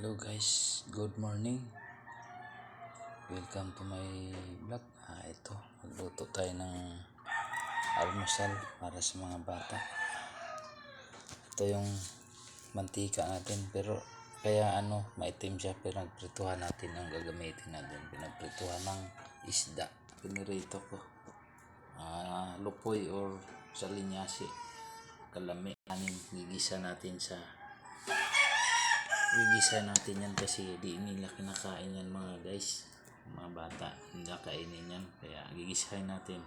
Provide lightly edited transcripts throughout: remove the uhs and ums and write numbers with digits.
Hello guys, good morning. Welcome to my vlog. Ito, magluto tayo ng almusal para sa mga bata. Ito yung mantika natin, pero kaya maitim siya, pinagprituhan natin ang gagamitin natin. Pinagprituhan ng isda. Pinirito ko. Lupoy or salinyasi. Kalami. Gigisa natin yan kasi di nila kinakain yan mga guys, mga bata hindi kainin yan, kaya gigisahin natin.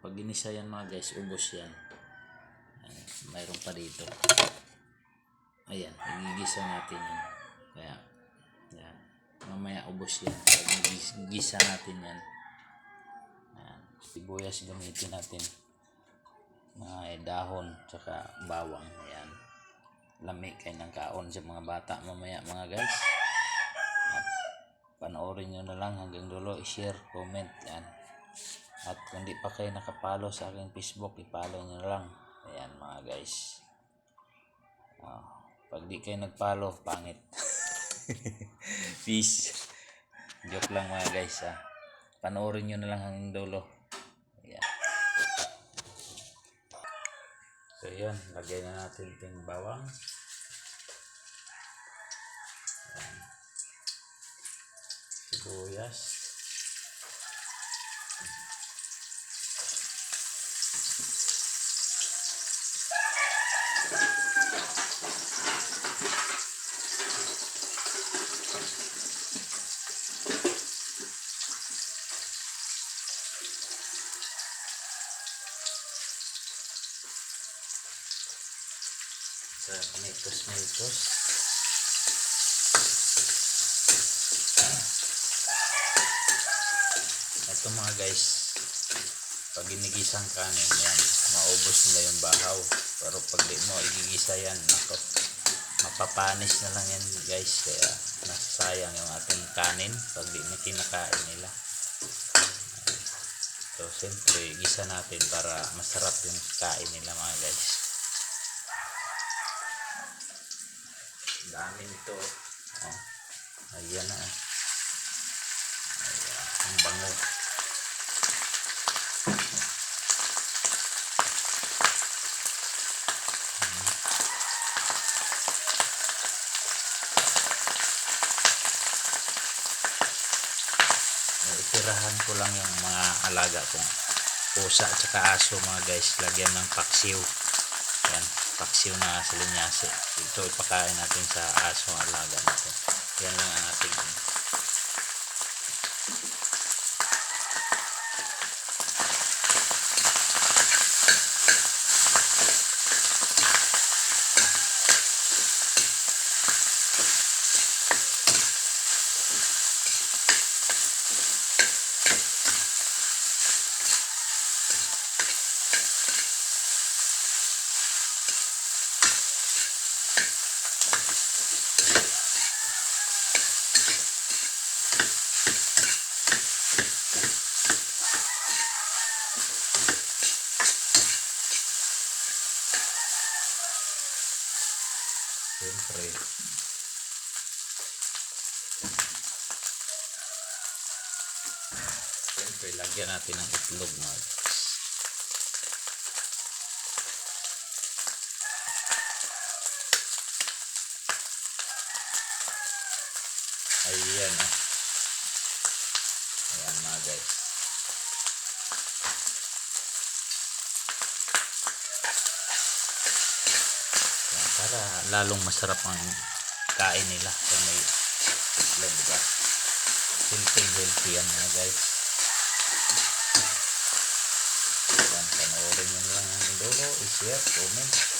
Pag ginisa yan mga guys, ubos yan. Mayroon pa dito, ayan, igigisa natin yan, kaya yan, mamaya ubos yan pag gigisa natin yan. Ayan, sibuyas gamitin natin, mga dahon tsaka bawang. Ayan, lami kayo ng kaon sa mga bata mamaya mga guys. At panoorin nyo na lang hanggang dulo, i-share, comment yan. At kung di pa kayo nakapalo sa aking Facebook, i-follow nyo na lang. Ayan mga guys. Pag di kayo nag-follow, pangit. Peace. Joke lang mga guys. Panoorin nyo na lang hanggang dulo. Ayan. So yun, lagay na natin itong bawang. Ayan. Sibuyas. Mitos. Ito mga guys, pag ginigisang kanin yan, maubos nila yung bahaw. Pero pag di mo igigisa yan, mapapanis na lang yan guys, kaya nasasayang yung ating kanin pag di na kinakain nila. So siyempre gisa natin para masarap yung kain nila mga guys. Dami nito. Ayan na. Ayan, ang bango. Itirahan ko lang yung mga alaga kong pusa at saka aso mga guys. Lagyan ng paksiw. Yan, paksiw na salinyasi. Ito ipakain natin sa aso alaga natin. Yan lang ang ating siyempre lagyan natin ng itlog mga guys. Ayan ayan mga guys. Ayan, para lalong masarap ang kain nila kung may itlog, diba? Healthy yan mga guys. Ayan, panoorin nyo lang ang dulo, i-share, comment.